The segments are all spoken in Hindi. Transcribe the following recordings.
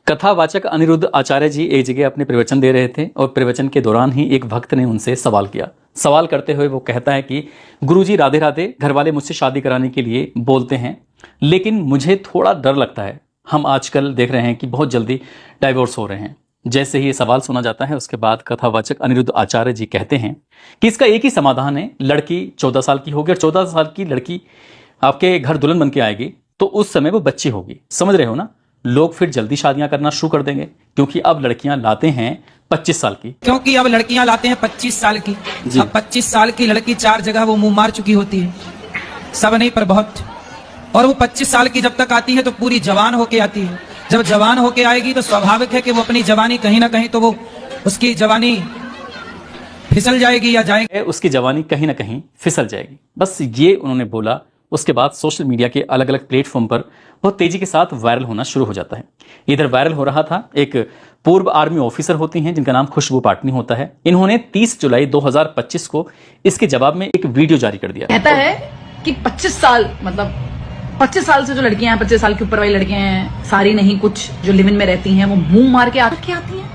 कथावाचक अनिरुद्ध आचार्य जी एक जगह अपने प्रवचन दे रहे थे और प्रवचन के दौरान ही एक भक्त ने उनसे सवाल किया। सवाल करते हुए वो कहता है कि गुरुजी राधे राधे, घर वाले मुझसे शादी कराने के लिए बोलते हैं, लेकिन मुझे थोड़ा डर लगता है। हम आजकल देख रहे हैं कि बहुत जल्दी डाइवोर्स हो रहे हैं। जैसे ही ये सवाल सुना जाता है उसके बाद कथावाचक अनिरुद्ध आचार्य जी कहते हैं कि इसका एक ही समाधान है, लड़की 14 साल की होगी और 14 साल की लड़की आपके घर दुल्हन बन के आएगी तो उस समय वो बच्ची होगी। समझ रहे हो ना? लोग फिर जल्दी शादियां करना शुरू कर देंगे क्योंकि अब लड़कियां लाते हैं 25 साल की। क्योंकि अब लड़कियां लाते हैं 25 साल की। अब 25 साल की लड़की 4 जगह वो मुंह मार चुकी होती है, सब नहीं पर बहुत। और वो 25 साल की जब तक आती है तो पूरी जवान होके आती है। जब जवान होके आएगी तो स्वाभाविक है कि वो अपनी जवानी कहीं ना कहीं तो वो उसकी जवानी फिसल जाएगी या जाएगी, उसकी जवानी कहीं ना कहीं फिसल जाएगी। बस ये उन्होंने बोला। उसके बाद सोशल मीडिया के अलग अलग प्लेटफॉर्म पर बहुत तेजी के साथ वायरल होना शुरू हो जाता है। इधर वायरल हो रहा था, एक पूर्व आर्मी ऑफिसर होती हैं जिनका नाम खुशबू पाटनी होता है। इन्होंने 30 जुलाई 2025 को इसके जवाब में एक वीडियो जारी कर दिया। कहता है कि 25 साल मतलब 25 साल से जो लड़कियां हैं, 25 साल के ऊपर वाली लड़कियां हैं, सारी नहीं, कुछ जो लिव इन में रहती हैं वो मुंह मार के आती हैं।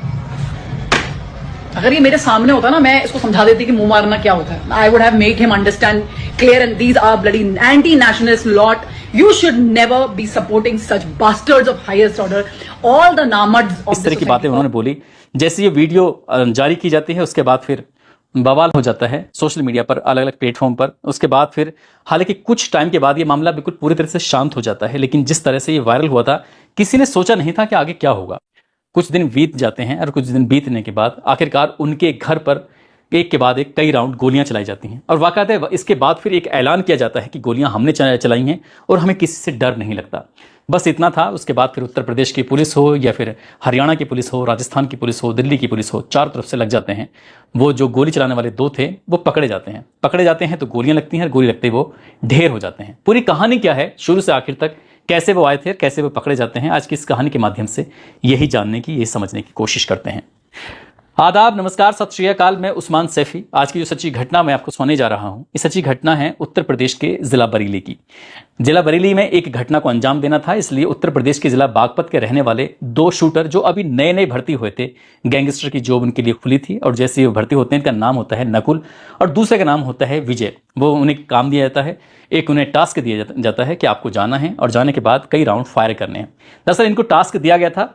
अगर ये मेरे सामने होता ना, मैं इसको समझा देती कि मुंह मारना क्या होता है। I would have made him understand clear and these are bloody anti nationalist lot. You should never be supporting such bastards of highest order, all the नामर्ड्स ऑफ इस तरह की बातें उन्होंने बोली। जैसे ये वीडियो जारी की जाती है उसके बाद फिर बवाल हो जाता है सोशल मीडिया पर, अलग अलग प्लेटफॉर्म पर। उसके बाद फिर हालांकि कुछ टाइम के बाद ये मामला बिल्कुल पूरी तरह से शांत हो जाता है, लेकिन जिस तरह से ये वायरल हुआ था किसी ने सोचा नहीं था कि आगे क्या होगा। कुछ दिन बीत जाते हैं और कुछ दिन बीतने के बाद आखिरकार उनके घर पर एक के बाद एक कई राउंड गोलियां चलाई जाती हैं और वाकई इसके बाद फिर एक ऐलान किया जाता है कि गोलियां हमने चलाई हैं और हमें किसी से डर नहीं लगता। बस इतना था। उसके बाद फिर उत्तर प्रदेश की पुलिस हो या फिर हरियाणा की पुलिस हो, राजस्थान की पुलिस हो, दिल्ली की पुलिस हो, चारों तरफ से लग जाते हैं। वो जो गोली चलाने वाले 2 थे वो पकड़े जाते हैं तो गोलियां लगती हैं और गोली लगते ही वो ढेर हो जाते हैं। पूरी कहानी क्या है शुरू से आखिर तक, कैसे वो आए थे, कैसे वो पकड़े जाते हैं, आज की इस कहानी के माध्यम से यही जानने की, यही समझने की कोशिश करते हैं। आदाब, नमस्कार, सत श्री अकाल। मैं उस्मान सैफी। आज की जो सच्ची घटना मैं आपको सुनाने जा रहा हूं, ये सच्ची घटना है उत्तर प्रदेश के जिला बरेली की। जिला बरेली में एक घटना को अंजाम देना था, इसलिए उत्तर प्रदेश के जिला बागपत के रहने वाले 2 शूटर जो अभी नए नए भर्ती हुए थे, गैंगस्टर की जॉब उनके लिए खुली थी और जैसे वो भर्ती होते हैं इनका नाम होता है नकुल और दूसरे का नाम होता है विजय। वो उन्हें काम दिया जाता है, एक उन्हें टास्क दिया जाता है कि आपको जाना है और जाने के बाद कई राउंड फायर करने हैं। दरअसल इनको टास्क दिया गया था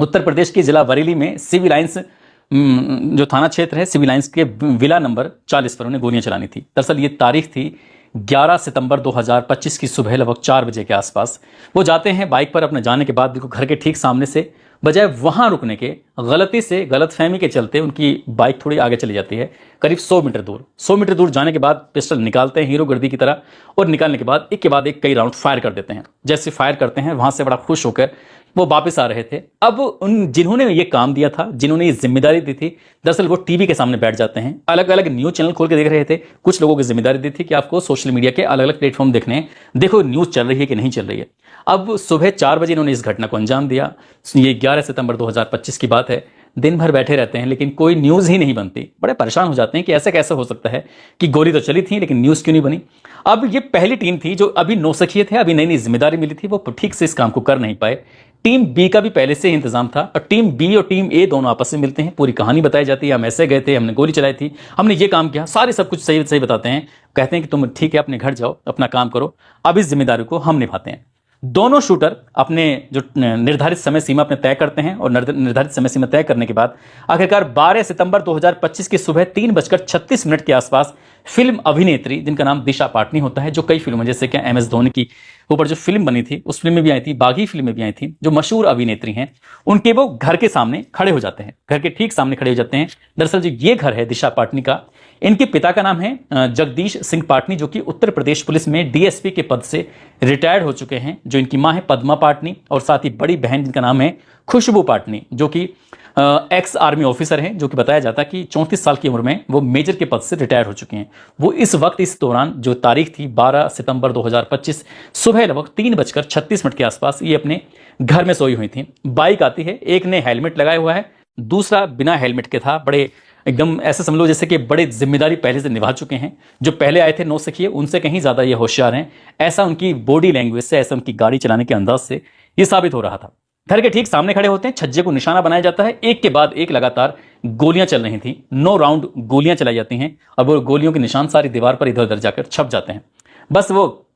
उत्तर प्रदेश के जिला बरेली में सिविल लाइन्स जो थाना क्षेत्र है, सिविल लाइन्स के विला नंबर 40 पर उन्हें गोलियां चलानी थी। दरअसल ये तारीख थी 11 सितंबर 2025 की सुबह लगभग 4 बजे के आसपास। वो जाते हैं बाइक पर, अपने जाने के बाद बिल्कुल घर के ठीक सामने से बजाय वहां रुकने के, गलती से गलतफहमी के चलते उनकी बाइक थोड़ी आगे चली जाती है, करीब 100 मीटर दूर जाने के बाद पिस्टल निकालते हैं हीरो गर्दी की तरह और निकालने के बाद एक के बाद एक कई राउंड फायर कर देते हैं। जैसे फायर करते हैं वहां से बड़ा खुश होकर वो वापस आ रहे थे। अब उन जिन्होंने ये काम दिया था, जिन्होंने ये जिम्मेदारी दी थी, दरअसल वो टीवी के सामने बैठ जाते हैं, अलग अलग न्यूज चैनल खोल के देख रहे थे। कुछ लोगों की जिम्मेदारी दी थी कि आपको सोशल मीडिया के अलग अलग प्लेटफॉर्म देखने हैं, देखो न्यूज चल रही है कि नहीं चल रही है। अब सुबह 4 बजे इन्होंने इस घटना को अंजाम दिया। ये 11 सितंबर 2025 की बात है। दिन भर बैठे रहते हैं लेकिन कोई न्यूज़ ही नहीं बनती। बड़े परेशान हो जाते हैं कि ऐसा कैसे हो सकता है कि गोली तो चली थी लेकिन न्यूज़ क्यों नहीं बनी। अब ये पहली टीम थी जो अभी नौसिखिए थे, अभी नई नई जिम्मेदारी मिली थी, वो ठीक से इस काम को कर नहीं पाए। टीम बी का भी पहले से ही इंतजाम था और टीम बी और टीम ए दोनों आपस में मिलते हैं, पूरी कहानी बताई जाती है। हम ऐसे गए थे, हमने गोली चलाई थी, हमने ये काम किया, सारे सब कुछ सही सही बताते हैं। कहते हैं कि तुम ठीक है अपने घर जाओ, अपना काम करो, अब इस जिम्मेदारी को हम निभाते हैं। दोनों शूटर अपने जो निर्धारित समय सीमा अपने तय करते हैं और निर्धारित समय सीमा तय करने के बाद आखिरकार 12 सितंबर 2025 की सुबह 3:36 के आसपास फिल्म अभिनेत्री जिनका नाम दिशा पाटनी होता है, जो कई फिल्मों जैसे कि MS धोनी की ऊपर जो फिल्म बनी थी उस फिल्म में भी आई थी, बागी फिल्म में भी आई थी, जो मशहूर अभिनेत्री हैं, उनके वो घर के सामने खड़े हो जाते हैं, घर के ठीक सामने खड़े हो जाते हैं। दरअसल जो ये घर है दिशा पाटनी का, इनके पिता का नाम है जगदीश सिंह पाटनी, जो कि उत्तर प्रदेश पुलिस में DSP के पद से रिटायर्ड हो चुके हैं। जो इनकी मां है पद्मा पाटनी और साथ ही बड़ी बहन जिनका नाम है खुशबू पाटनी, जो कि एक्स आर्मी ऑफिसर हैं, जो कि बताया जाता है कि 34 साल की उम्र में वो मेजर के पद से रिटायर हो चुके हैं। वो इस वक्त, इस दौरान जो तारीख थी 12 सितंबर 2025 सुबह लगभग 3:36 के आसपास ये अपने घर में सोई हुई थी। बाइक आती है, एक ने हेलमेट लगाया हुआ है, दूसरा बिना हेलमेट के था। बड़े एकदम ऐसे समझ लो जैसे कि बड़े जिम्मेदारी पहले से निभा चुके हैं। जो पहले आए थे नौसिखिए उनसे कहीं ज़्यादा ये होशियार हैं, ऐसा उनकी बॉडी लैंग्वेज से, ऐसा उनकी गाड़ी चलाने के अंदाज से ये साबित हो रहा था। घर के ठीक सामने खड़े होते हैं, छज्जे को निशाना बनाया जाता है, एक के बाद एक लगातार गोलियां चल रही थी। 9 राउंड गोलियां चलाई जाती हैं और वो गोलियों के निशान सारी दीवार पर इधर उधर जाकर छप जाते हैं। बस वो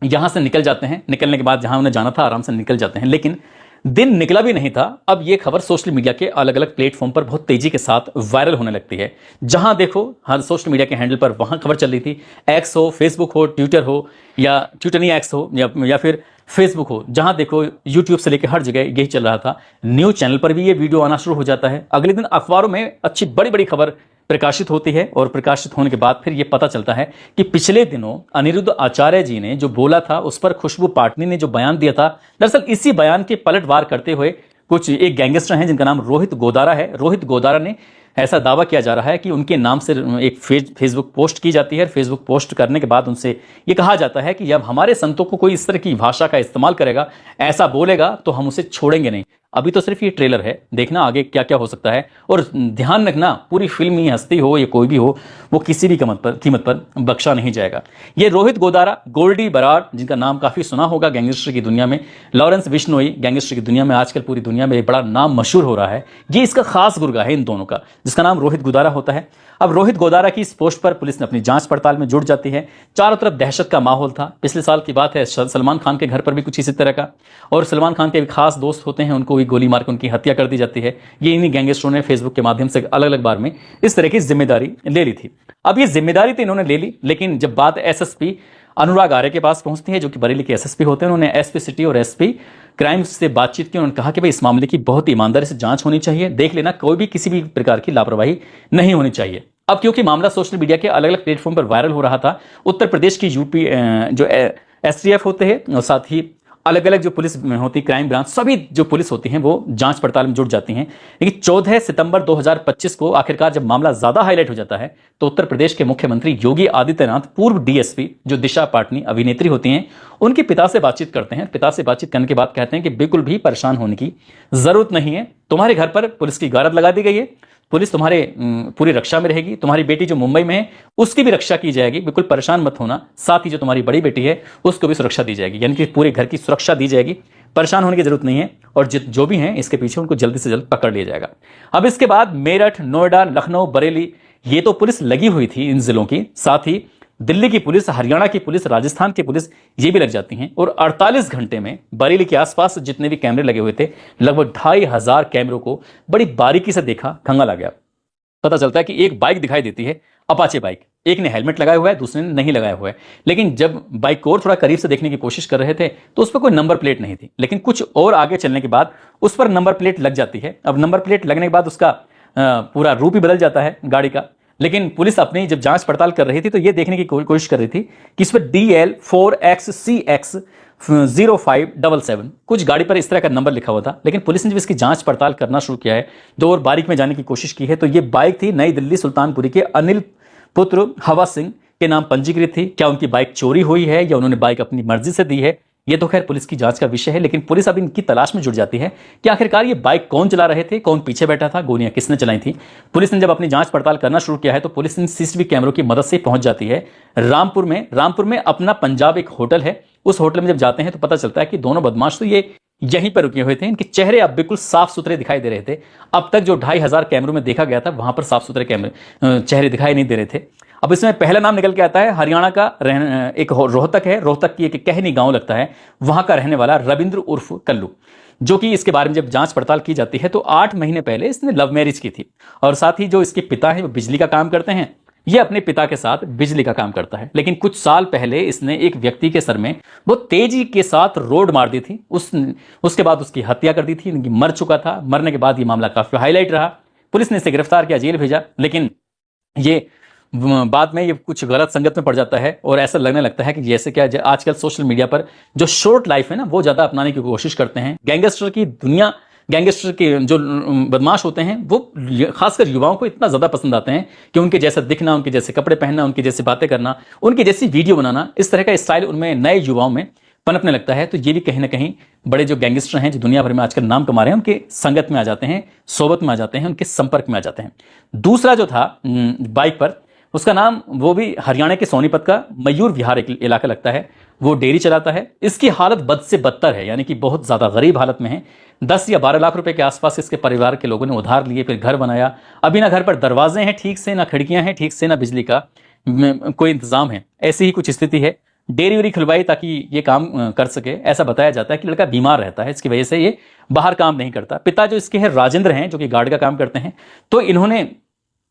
यहां से निकल जाते हैं, निकलने के बाद जहां उन्हें जाना था आराम से निकल जाते हैं। लेकिन दिन निकला भी नहीं था, अब ये खबर सोशल मीडिया के अलग अलग प्लेटफॉर्म पर बहुत तेजी के साथ वायरल होने लगती है। जहां देखो हर सोशल मीडिया के हैंडल पर वहां खबर चल रही थी। एक्स हो, फेसबुक हो, ट्विटर हो, या ट्विटर नहीं एक्स हो, या फिर फेसबुक हो, जहां देखो यूट्यूब से लेकर हर जगह यही चल रहा था। न्यूज चैनल पर भी ये वीडियो आना शुरू हो जाता है। अगले दिन अखबारों में अच्छी बड़ी बड़ी खबर प्रकाशित होती है और प्रकाशित होने के बाद फिर यह पता चलता है कि पिछले दिनों अनिरुद्ध आचार्य जी ने जो बोला था, उस पर खुशबू पाटनी ने जो बयान दिया था, दरअसल इसी बयान के पलटवार करते हुए कुछ एक गैंगस्टर हैं जिनका नाम रोहित गोदारा है। रोहित गोदारा ने ऐसा दावा किया जा रहा है कि उनके नाम से एक फेसबुक पोस्ट की जाती है। फेसबुक पोस्ट करने के बाद उनसे ये कहा जाता है कि जब हमारे संतों को कोई इस तरह की भाषा का इस्तेमाल करेगा, ऐसा बोलेगा, तो हम उसे छोड़ेंगे नहीं। अभी तो सिर्फ ये ट्रेलर है, देखना आगे क्या क्या हो सकता है। और ध्यान रखना, पूरी फिल्मी हस्ती हो या कोई भी हो, वो किसी भी कीमत पर बख्शा नहीं जाएगा। ये रोहित गोदारा, गोल्डी बराड़, जिनका नाम काफी सुना होगा गैंगस्टर की दुनिया में, लॉरेंस बिश्नोई, गैंगस्टर की दुनिया में आजकल पूरी दुनिया में एक बड़ा नाम मशहूर हो रहा है। ये इसका खास गुर्गा है इन दोनों का, जिसका नाम रोहित गोदारा होता है। अब रोहित गोदारा की इस पोस्ट पर पुलिस ने अपनी जांच पड़ताल में जुट जाती है। चारों तरफ दहशत का माहौल था। पिछले साल की बात है, सलमान खान के घर पर भी कुछ इसी तरह का, और सलमान खान के भी खास दोस्त होते हैं, उनको भी गोली मार कर उनकी हत्या कर दी जाती है। ये इन्हीं गैंगस्टरों ने फेसबुक के माध्यम से अलग अलग बार में इस तरह की जिम्मेदारी ले ली थी। अब ये जिम्मेदारी तो इन्होंने ले ली, लेकिन जब बात एसएसपी अनुराग आर्य के पास पहुंचती है, जो कि बरेली के एसएसपी होते हैं, उन्होंने एसपी सिटी और एसपी क्राइम से बातचीत की। उन्होंने कहा कि भाई इस मामले की बहुत ईमानदारी से जांच होनी चाहिए, देख लेना कोई भी किसी भी प्रकार की लापरवाही नहीं होनी चाहिए। अब क्योंकि मामला सोशल मीडिया के अलग अलग प्लेटफॉर्म पर वायरल हो रहा था, उत्तर प्रदेश की यूपी जो एसटीएफ होते हैं और साथ ही अलग अलग जो पुलिस होती है, क्राइम ब्रांच, सभी जो पुलिस होती हैं वो जांच पड़ताल में जुट जाती हैं। लेकिन 14 सितंबर 2025 को आखिरकार जब मामला ज्यादा हाईलाइट हो जाता है, तो उत्तर प्रदेश के मुख्यमंत्री योगी आदित्यनाथ पूर्व डीएसपी जो दिशा पाटनी अभिनेत्री होती हैं, उनके पिता से बातचीत करते हैं। पिता से बातचीत करने के बाद कहते हैं कि बिल्कुल भी परेशान होने की जरूरत नहीं है, तुम्हारे घर पर पुलिस की गारद लगा दी गई है, पुलिस तुम्हारे पूरी रक्षा में रहेगी, तुम्हारी बेटी जो मुंबई में है उसकी भी रक्षा की जाएगी, बिल्कुल परेशान मत होना। साथ ही जो तुम्हारी बड़ी बेटी है उसको भी सुरक्षा दी जाएगी, यानी कि पूरे घर की सुरक्षा दी जाएगी, परेशान होने की जरूरत नहीं है। और जो भी हैं इसके पीछे उनको जल्दी से जल्द पकड़ लिया जाएगा। अब इसके बाद मेरठ, नोएडा, लखनऊ, बरेली, ये तो पुलिस लगी हुई थी इन जिलों की, साथ ही दिल्ली की पुलिस, हरियाणा की पुलिस, राजस्थान की पुलिस, ये भी लग जाती हैं। और 48 घंटे में बरेली के आसपास जितने भी कैमरे लगे हुए थे, लगभग 2500 कैमरों को बड़ी बारीकी से देखा, खंगाल आ गया। पता चलता है कि एक बाइक दिखाई देती है, अपाचे बाइक, एक ने हेलमेट लगाया हुआ है, दूसरे ने नहीं लगाया हुआ है। लेकिन जब बाइक को और थोड़ा करीब से देखने की कोशिश कर रहे थे तो उस पर कोई नंबर प्लेट नहीं थी। लेकिन कुछ और आगे चलने के बाद उस पर नंबर प्लेट लग जाती है। अब नंबर प्लेट लगने के बाद उसका पूरा रूप ही बदल जाता है गाड़ी का। लेकिन पुलिस अपनी जब जांच पड़ताल कर रही थी तो ये देखने की कोशिश कर रही थी कि इस पर DL4XCX0577 कुछ गाड़ी पर इस तरह का नंबर लिखा हुआ था। लेकिन पुलिस ने जब इसकी जांच पड़ताल करना शुरू किया है, दो और बारीक में जाने की कोशिश की है, तो ये बाइक थी नई दिल्ली सुल्तानपुरी के अनिल पुत्र हवा सिंह के नाम पंजीकृत थी। क्या उनकी बाइक चोरी हुई है या उन्होंने बाइक अपनी मर्जी से दी है, ये तो खैर पुलिस की जांच का विषय है। लेकिन पुलिस अब इनकी तलाश में जुट जाती है कि आखिरकार ये बाइक कौन चला रहे थे, कौन पीछे बैठा था, गोलियां किसने चलाई थी। पुलिस ने जब अपनी जांच पड़ताल करना शुरू किया है तो पुलिस इन सीसीटीवी कैमरों की मदद से पहुंच जाती है रामपुर में अपना पंजाब एक होटल है। उस होटल में जब जाते हैं तो पता चलता है कि दोनों बदमाश तो ये यहीं पर रुके हुए थे। इनके चेहरे अब बिल्कुल साफ सुथरे दिखाई दे रहे थे। अब तक जो 2500 कैमरों में देखा गया था वहां पर साफ सुथरे चेहरे दिखाई नहीं दे रहे थे। अब इसमें पहला नाम निकल के आता है हरियाणा का, एक रोहतक है, रोहतक की एक कहनी गांव लगता है, वहां का रहने वाला रविंद्र उर्फ कल्लू, जो कि इसके बारे में जब जांच पड़ताल की जाती है तो 8 महीने पहले इसने लव मैरिज की थी। और साथ ही जो इसके पिता हैं वो बिजली का काम करते हैं, ये अपने पिता के साथ बिजली का काम करता है। लेकिन कुछ साल पहले इसने एक व्यक्ति के सर में बहुत तेजी के साथ रोड मार दी थी। उसके बाद उसकी हत्या कर दी थी, मर चुका था। मरने के बाद ये मामला काफी हाईलाइट रहा। पुलिस ने इसे गिरफ्तार किया, जेल भेजा। लेकिन ये बाद में ये कुछ गलत संगत में पड़ जाता है और ऐसा लगने लगता है कि जैसे क्या आजकल सोशल मीडिया पर जो शॉर्ट लाइफ है ना, वो ज्यादा अपनाने की कोशिश करते हैं। गैंगस्टर की दुनिया, गैंगस्टर के जो बदमाश होते हैं वो खासकर युवाओं को इतना ज्यादा पसंद आते हैं कि उनके जैसा दिखना, उनके जैसे कपड़े पहनना, उनकी जैसी बातें करना, उनकी जैसी वीडियो बनाना, इस तरह का स्टाइल उनमें नए युवाओं में पनपने लगता है। तो ये भी कहीं ना कहीं बड़े जो गैंगस्टर हैं जो दुनिया भर में आजकल नाम कमा रहे हैं, उनके संगत में आ जाते हैं, सोबत में आ जाते हैं, उनके संपर्क में आ जाते हैं। दूसरा जो था बाइक पर, उसका नाम वो भी हरियाणा के सोनीपत का मयूर विहार एक इलाका लगता है। वो डेयरी चलाता है। इसकी हालत बद से बदतर है, यानी कि बहुत ज्यादा गरीब हालत में है। 10 या 12 लाख रुपए के आसपास इसके परिवार के लोगों ने उधार लिए, फिर घर बनाया। अभी ना घर पर दरवाजे हैं ठीक से, ना खिड़कियां हैं ठीक से, ना बिजली का कोई इंतजाम है। ऐसी ही कुछ स्थिति है। डेयरी वेरी खुलवाई ताकि ये काम कर सके। ऐसा बताया जाता है कि लड़का बीमार रहता है, इसकी वजह से ये बाहर काम नहीं करता। पिता जो इसके हैं राजेंद्र हैं, जो कि गार्ड का काम करते हैं, तो इन्होंने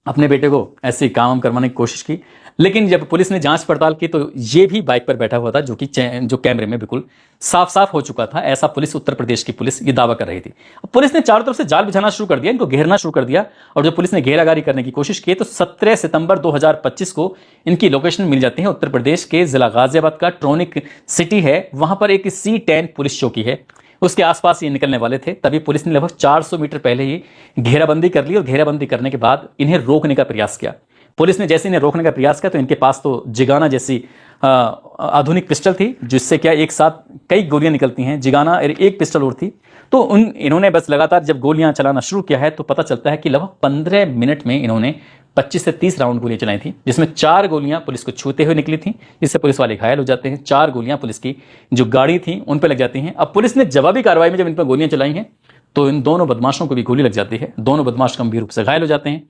अपने बेटे को ऐसे काम करवाने की कोशिश की, लेकिन जब पुलिस ने जांच पड़ताल की तो ये भी बाइक पर बैठा हुआ था, जो कि जो कैमरे में बिल्कुल साफ साफ हो चुका था। ऐसा पुलिस, उत्तर प्रदेश की पुलिस ये दावा कर रही थी। पुलिस ने चारों तरफ से जाल बिछाना शुरू कर दिया, इनको घेरना शुरू कर दिया। और जब पुलिस ने घेरागारी करने की कोशिश की तो 17 सितंबर 2025 को इनकी लोकेशन मिल जाती है। उत्तर प्रदेश के जिला गाजियाबाद का ट्रोनिक सिटी है, वहां पर एक C10 पुलिस चौकी है, उसके आसपास ये निकलने वाले थे। तभी पुलिस ने लगभग 400 मीटर पहले ही घेराबंदी कर ली और घेराबंदी करने के बाद इन्हें रोकने का प्रयास किया। पुलिस ने जैसे इन्हें रोकने का प्रयास किया तो इनके पास तो जिगाना जैसी आधुनिक पिस्टल थी, जिससे क्या एक साथ कई गोलियां निकलती हैं। जिगाना एक पिस्टल और थी। तो इन्होंने बस लगातार जब गोलियां चलाना शुरू किया है तो पता चलता है कि लगभग 15 मिनट में इन्होंने 25 से 30 राउंड गोलियां चलाई थी, जिसमें 4 गोलियां पुलिस को छूते हुए निकली थी, जिससे पुलिस वाले घायल हो जाते हैं। 4 गोलियां पुलिस की जो गाड़ी थी उन पर लग जाती हैं। अब पुलिस ने जवाबी कार्रवाई में जब इन पर गोलियां चलाई हैं तो इन दोनों बदमाशों को भी गोली लग जाती है। दोनों बदमाश गंभीर रूप से घायल हो जाते हैं।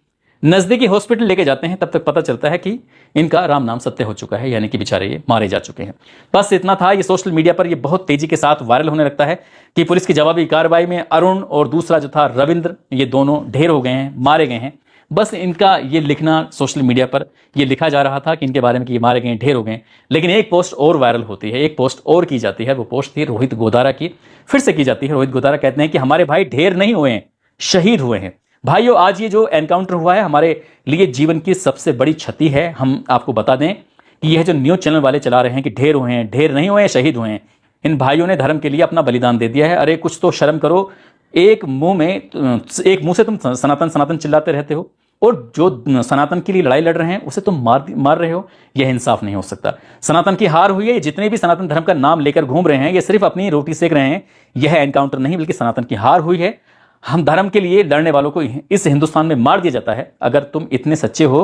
नजदीकी हॉस्पिटल लेके जाते हैं, तब तक पता चलता है कि इनका राम नाम सत्य हो चुका है, यानी कि बेचारे ये मारे जा चुके हैं। बस इतना था। ये सोशल मीडिया पर ये बहुत तेजी के साथ वायरल होने लगता है कि पुलिस की जवाबी कार्रवाई में अरुण और दूसरा जो था रविंद्र, ये दोनों ढेर हो गए हैं, मारे गए हैं। बस इनका ये लिखना सोशल मीडिया पर ये लिखा जा रहा था कि इनके बारे में कि ये मारे गए, ढेर हो गए। लेकिन एक पोस्ट और वायरल होती है, एक पोस्ट और की जाती है। वो पोस्ट थी रोहित गोदारा की, फिर से की जाती है। रोहित गोदारा कहते हैं कि हमारे भाई ढेर नहीं हुए हैं, शहीद हुए हैं। भाइयों, आज ये जो एनकाउंटर हुआ है हमारे लिए जीवन की सबसे बड़ी क्षति है। हम आपको बता दें कि यह जो न्यूज चैनल वाले चला रहे हैं कि ढेर हुए हैं, ढेर नहीं हुए हैं, शहीद हुए हैं। इन भाइयों ने धर्म के लिए अपना बलिदान दे दिया है। अरे कुछ तो शर्म करो। एक मुंह से तुम सनातन सनातन चिल्लाते रहते हो और जो सनातन के लिए लड़ाई लड़ रहे हैं उसे तुम मार रहे हो। यह इंसाफ नहीं हो सकता। सनातन की हार हुई है। जितने भी सनातन धर्म का नाम लेकर घूम रहे हैं ये सिर्फ अपनी रोटी सेक रहे हैं। यह एनकाउंटर नहीं बल्कि सनातन की हार हुई है। हम धर्म के लिए लड़ने वालों को इस हिंदुस्तान में मार दिया जाता है। अगर तुम इतने सच्चे हो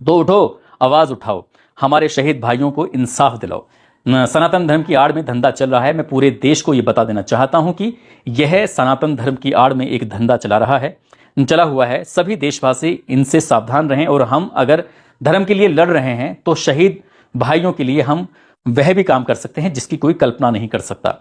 तो उठो, आवाज उठाओ, हमारे शहीद भाइयों को इंसाफ दिलाओ। सनातन धर्म की आड़ में धंधा चल रहा है। मैं पूरे देश को यह बता देना चाहता हूं कि यह सनातन धर्म की आड़ में एक धंधा चला हुआ है। सभी देशवासी इनसे सावधान रहें। और हम अगर धर्म के लिए लड़ रहे हैं तो शहीद भाइयों के लिए हम वह भी काम कर सकते हैं जिसकी कोई कल्पना नहीं कर सकता।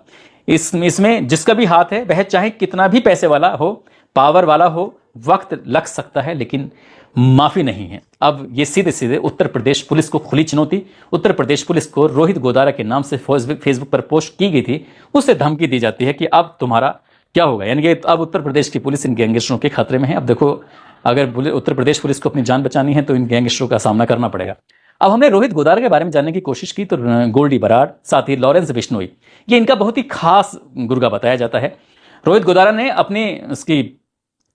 इसमें जिसका भी हाथ है वह चाहे कितना भी पैसे वाला हो, पावर वाला हो, वक्त लग सकता है लेकिन माफी नहीं है। अब ये सीधे सीधे उत्तर प्रदेश पुलिस को खुली चुनौती। उत्तर प्रदेश पुलिस को रोहित गोदारा के नाम से फेसबुक पर पोस्ट की गई थी, उससे धमकी दी जाती है कि अब तुम्हारा क्या होगा। यानी कि अब उत्तर प्रदेश की पुलिस इन गैंगस्टरों के खतरे में है। अब देखो, अगर उत्तर प्रदेश पुलिस को अपनी जान बचानी है तो इन गैंगस्टरों का सामना करना पड़ेगा। अब हमने रोहित गोदारा के बारे में जानने की कोशिश की तो गोल्डी बराड़, साथ ही लॉरेंस बिश्नोई, ये इनका बहुत ही खास गुर्गा बताया जाता है। रोहित गोदारा ने अपनी उसकी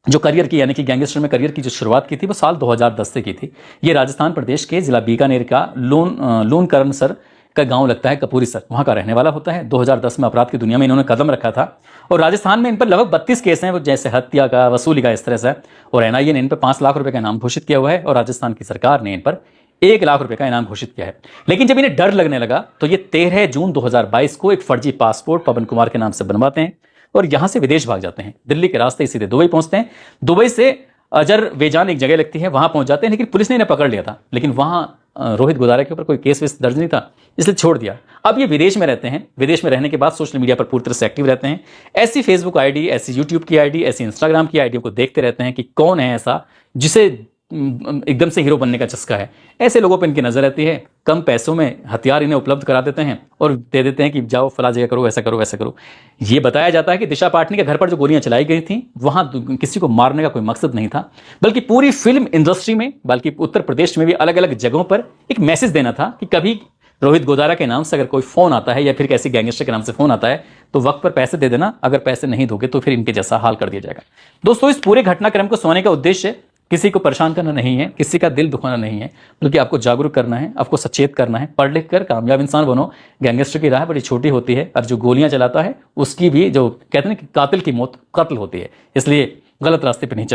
जो करियर की, यानी कि गैंगस्टर में करियर की जो शुरुआत की थी वो साल 2010 से की थी। ये राजस्थान प्रदेश के जिला बीकानेर का लोनकरणसर का गांव लगता है, कपूरीसर, वहां का रहने वाला होता है। 2010 में अपराध की दुनिया में इन्होंने कदम रखा था और राजस्थान में इन पर लगभग 32 केस हैं, वो जैसे हत्या का, वसूली का, इस तरह से। और एनआईए ने इन पर 5 लाख रुपए का इनाम घोषित किया हुआ है और राजस्थान की सरकार ने इन पर 1 लाख रुपए का इनाम घोषित किया है। लेकिन जब इन्हें डर लगने लगा तो ये 13 जून 2022 को एक फर्जी पासपोर्ट पवन कुमार के नाम से बनवाते हैं और यहां से विदेश भाग जाते हैं। दिल्ली के रास्ते सीधे दुबई पहुंचते हैं। दुबई से अजरबैजान एक जगह लगती है, वहां पहुंच जाते हैं। लेकिन पुलिस ने इन्हें पकड़ लिया था, लेकिन वहां रोहित गोदारा के ऊपर कोई केस वेस दर्ज नहीं था, इसलिए छोड़ दिया। अब ये विदेश में रहते हैं। विदेश में रहने के बाद सोशल मीडिया पर पूरी तरह से एक्टिव रहते हैं। ऐसी फेसबुक आईडी, ऐसी यूट्यूब की आईडी, ऐसी इंस्टाग्राम की आईडियों को देखते रहते हैं कि कौन है ऐसा जिसे एकदम से हीरो बनने का चस्का है। ऐसे लोगों पर इनकी नजर रहती है। कम पैसों में हथियार इन्हें उपलब्ध करा देते हैं और दे देते हैं कि जाओ फला जगह करो, ऐसा करो, वैसा करो। ये बताया जाता है कि दिशा पाटनी के घर पर जो गोलियां चलाई गई थी वहां किसी को मारने का कोई मकसद नहीं था, बल्कि पूरी फिल्म इंडस्ट्री में, बल्कि उत्तर प्रदेश में भी अलग अलग जगहों पर एक मैसेज देना था कि कभी रोहित गोदारा के नाम से अगर कोई फोन आता है या फिर किसी गैंगस्टर के नाम से फोन आता है तो वक्त पर पैसे दे देना, अगर पैसे नहीं दोगे तो फिर इनके जैसा हाल कर दिया जाएगा। दोस्तों, इस पूरे घटनाक्रम को सुनाने का उद्देश्य किसी को परेशान करना नहीं है, किसी का दिल दुखाना नहीं है, बल्कि आपको जागरूक करना है, आपको सचेत करना है। पढ़ लिख कर कामयाब इंसान बनो। गैंगस्टर की राह बड़ी छोटी होती है और जो गोलियां चलाता है उसकी भी, जो कहते हैं कि कातिल की मौत कत्ल होती है, इसलिए गलत रास्ते पर नहीं चलना।